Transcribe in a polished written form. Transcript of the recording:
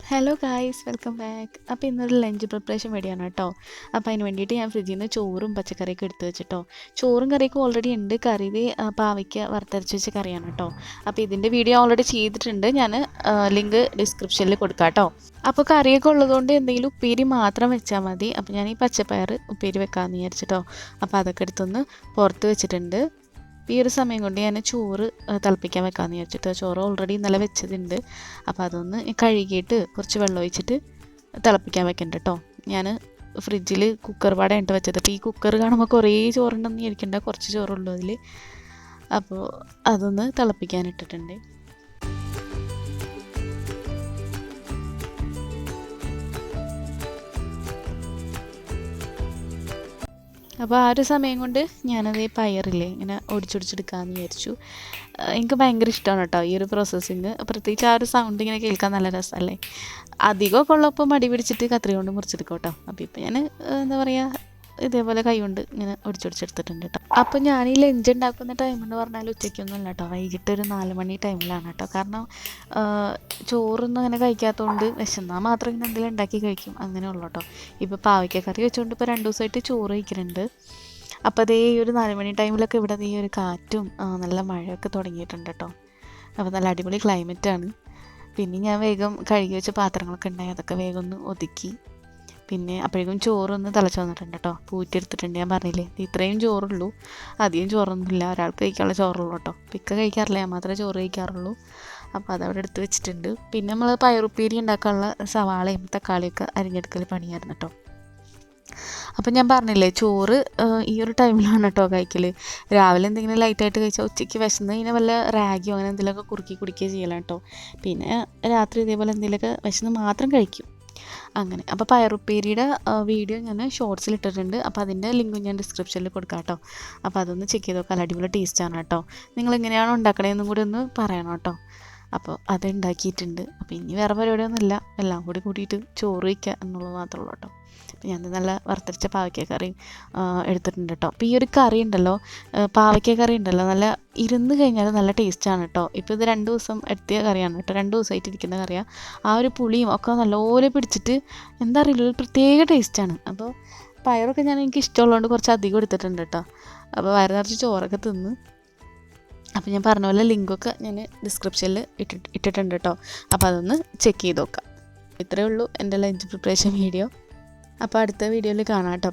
Hello guys, welcome back. അപ്പോൾ ഇന്നൊരു lunch preparation വേണ്ടിയാണ് കേട്ടോ. അപ്പോൾ അതിന് വേണ്ടിയിട്ട് ഞാൻ ഫ്രിഡ്ജിൽ നിന്ന് ചോറും പച്ചക്കറിയൊക്കെ എടുത്ത് വെച്ചിട്ടോ. ചോറും കറിയൊക്കെ ഓൾറെഡി ഉണ്ട്. കറി പാവയ്ക്ക വറുത്തരച്ച് വെച്ച കറിയാണ് കേട്ടോ. അപ്പോൾ ഇതിൻ്റെ വീഡിയോ ഓൾറെഡി ചെയ്തിട്ടുണ്ട്. ഞാൻ ലിങ്ക് ഡിസ്ക്രിപ്ഷനിൽ കൊടുക്കാം കേട്ടോ. അപ്പോൾ കറിയൊക്കെ ഉള്ളതുകൊണ്ട് എന്തെങ്കിലും ഉപ്പേരി മാത്രം വെച്ചാൽ മതി. അപ്പോൾ ഞാൻ ഈ പച്ചപ്പയർ ഉപ്പേരി വെക്കാമെന്ന് വിചാരിച്ചിട്ടോ. അപ്പോൾ അതൊക്കെ എടുത്തൊന്ന് പുറത്ത് വെച്ചിട്ടുണ്ട്. ഈ ഒരു സമയം കൊണ്ട് ഞാൻ ചോറ് തിളപ്പിക്കാൻ വെക്കാമെന്ന് വിചാരിച്ചിട്ട് ചോറ് ഓൾറെഡി ഇന്നലെ വെച്ചതുണ്ട്. അപ്പോൾ അതൊന്ന് കഴുകിയിട്ട് കുറച്ച് വെള്ളം ഒഴിച്ചിട്ട് തിളപ്പിക്കാൻ വെക്കണ്ട കേട്ടോ. ഞാൻ ഫ്രിഡ്ജിൽ കുക്കർ പാടായിട്ട് വെച്ചത്. അപ്പോൾ ഈ കുക്കർ കാണുമ്പോൾ കുറേ ചോറുണ്ടെന്ന് വിചാരിക്കണ്ട, കുറച്ച് ചോറുള്ളൂ അതിൽ. അപ്പോൾ അതൊന്ന് തിളപ്പിക്കാനിട്ടിട്ടുണ്ട്. അപ്പോൾ ആ ഒരു സമയം കൊണ്ട് ഞാനത് പയറില്ലേ ഇങ്ങനെ ഒടിച്ചൊടിച്ചെടുക്കാമെന്ന് വിചാരിച്ചു. എനിക്ക് ഭയങ്കര ഇഷ്ടമാണ് കേട്ടോ ഈ ഒരു പ്രോസസ്സിങ്. പ്രത്യേകിച്ച് ആ ഒരു സൗണ്ട് ഇങ്ങനെ കേൾക്കാൻ നല്ല രസമല്ലേ. അധികമൊക്കെ ഉള്ളപ്പോൾ മടി പിടിച്ചിട്ട് കത്രിക കൊണ്ട് മുറിച്ചെടുക്കും കേട്ടോ. അപ്പോൾ ഇപ്പോൾ ഞാൻ എന്താ പറയുക, ഇതേപോലെ കൈ കൊണ്ട് ഇങ്ങനെ ഒടിച്ചൊടിച്ചെടുത്തിട്ടുണ്ട് കേട്ടോ. അപ്പോൾ ഞാൻ ഈ ലഞ്ച് ഉണ്ടാക്കുന്ന ടൈം എന്ന് പറഞ്ഞാൽ ഉച്ചയ്ക്കൊന്നും അല്ല കേട്ടോ, വൈകിട്ട് ഒരു 4 മണി ടൈമിലാണ് കേട്ടോ. കാരണം ചോറൊന്നും അങ്ങനെ കഴിക്കാത്തതുകൊണ്ട് വിശന്നാൽ മാത്രം ഇങ്ങനെ എന്തെങ്കിലും ഉണ്ടാക്കി കഴിക്കും, അങ്ങനെ ഉള്ളൂ കേട്ടോ. ഇപ്പോൾ പാവയ്ക്ക കറി വെച്ചുകൊണ്ട് ഇപ്പോൾ 2 ദിവസമായിട്ട് ചോറ് കഴിക്കുന്നുണ്ട്. അപ്പോൾ അതേ ഒരു 4 മണി ടൈമിലൊക്കെ ഇവിടെ ഈ ഒരു കാറ്റും നല്ല മഴയൊക്കെ തുടങ്ങിയിട്ടുണ്ട് കേട്ടോ. അപ്പോൾ നല്ല അടിപൊളി ക്ലൈമറ്റാണ്. പിന്നെ ഞാൻ വേഗം കഴുകി വെച്ച പാത്രങ്ങളൊക്കെ ഉണ്ടായി, അതൊക്കെ വേഗം ഒന്ന് ഒതുക്കി. പിന്നെ അപ്പോഴേക്കും ചോറൊന്ന് തിളച്ച് വന്നിട്ടുണ്ട് കേട്ടോ. പൂറ്റിയെടുത്തിട്ടുണ്ട്. ഞാൻ പറഞ്ഞില്ലേ ഇത്രയും ചോറുള്ളൂ, അധികം ചോറൊന്നുമില്ല, ഒരാൾക്ക് കഴിക്കാനുള്ള ചോറുള്ളൂ കേട്ടോ. പിക്ക കഴിക്കാറില്ല, ഞാൻ മാത്രമേ ചോറ് കഴിക്കാറുള്ളൂ. അപ്പോൾ അതവിടെ എടുത്ത് വെച്ചിട്ടുണ്ട്. പിന്നെ നമ്മൾ പയറുപ്പേരി ഉണ്ടാക്കാനുള്ള സവാളയും തക്കാളിയൊക്കെ അരിഞ്ഞെടുക്കൽ പണിയായിരുന്നു കേട്ടോ. അപ്പം ഞാൻ പറഞ്ഞില്ലേ ചോറ് ഈ ഒരു ടൈമിലാണ് കേട്ടോ കഴിക്കൽ. രാവിലെ എന്തെങ്കിലും ലൈറ്റായിട്ട് കഴിച്ചാൽ ഉച്ചയ്ക്ക് വിശന്ന് കഴിഞ്ഞാൽ വല്ല റാഗിയോ അങ്ങനെ എന്തെങ്കിലുമൊക്കെ കുറുക്കി കുടിക്കുക ചെയ്യலாம் കേട്ടോ. പിന്നെ രാത്രി ഇതേപോലെ എന്തെങ്കിലുമൊക്കെ വിശന്ന് മാത്രം കഴിക്കും, അങ്ങനെ. അപ്പോൾ പയറുപ്പേരിയുടെ വീഡിയോ ഞാൻ ഷോർട്സിൽ ഇട്ടിട്ടുണ്ട്. അപ്പോൾ അതിൻ്റെ ലിങ്കും ഞാൻ ഡിസ്ക്രിപ്ഷനിൽ കൊടുക്കാം കേട്ടോ. അപ്പോൾ അതൊന്ന് ചെക്ക് ചെയ്ത് നോക്കാം, അടിപൊളി ടേസ്റ്റാണ് കേട്ടോ. നിങ്ങളെങ്ങനെയാണോ ഉണ്ടാക്കണതെന്നും കൂടി ഒന്ന് പറയണം കേട്ടോ. അപ്പോൾ അത് ഉണ്ടാക്കിയിട്ടുണ്ട്. അപ്പോൾ ഇനി വേറെ പരിപാടിയൊന്നുമില്ല, എല്ലാം കൂടി കൂട്ടിയിട്ട് ചോറ് വയ്ക്കുക എന്നുള്ളത് മാത്രമേ ഉള്ളൂ കേട്ടോ. അപ്പോൾ ഞാൻ നല്ല വറുത്തരച്ച പാവയ്ക്ക കറി എടുത്തിട്ടുണ്ട് കേട്ടോ. അപ്പോൾ ഈ ഒരു കറി ഉണ്ടല്ലോ, പാവയ്ക്ക കറി ഉണ്ടല്ലോ, നല്ല ഇരുന്ന് കഴിഞ്ഞാൽ നല്ല ടേസ്റ്റാണ് കേട്ടോ. ഇപ്പോൾ ഇത് 2 ദിവസം എടുത്തിയ കറിയാണ് കേട്ടോ, 2 ദിവസമായിട്ട് ഇരിക്കുന്ന കറിയാണ്. ആ ഒരു പുളിയും ഒക്കെ നല്ലപോലെ പിടിച്ചിട്ട് എന്താ അറിയില്ല, ഒരു പ്രത്യേക ടേസ്റ്റാണ്. അപ്പോൾ പയറൊക്കെ എനിക്ക് ഇഷ്ടമുള്ളതുകൊണ്ട് കുറച്ച് അധികം എടുത്തിട്ടുണ്ട് കേട്ടോ. അപ്പോൾ വയറ് നിറച്ച് ചോറൊക്കെ തിന്ന്. അപ്പോൾ ഞാൻ പറഞ്ഞ പോലെ ലിങ്കൊക്കെ ഞാൻ ഡിസ്ക്രിപ്ഷനിൽ ഇട്ടിട്ടുണ്ട് കേട്ടോ. അപ്പോൾ അതൊന്ന് ചെക്ക് ചെയ്ത് നോക്കാം. ഇത്രയേ ഉള്ളൂ എൻ്റെ ലഞ്ച് പ്രിപ്പറേഷൻ വീഡിയോ. അപ്പോൾ അടുത്ത വീഡിയോയിൽ കാണാം കേട്ടോ.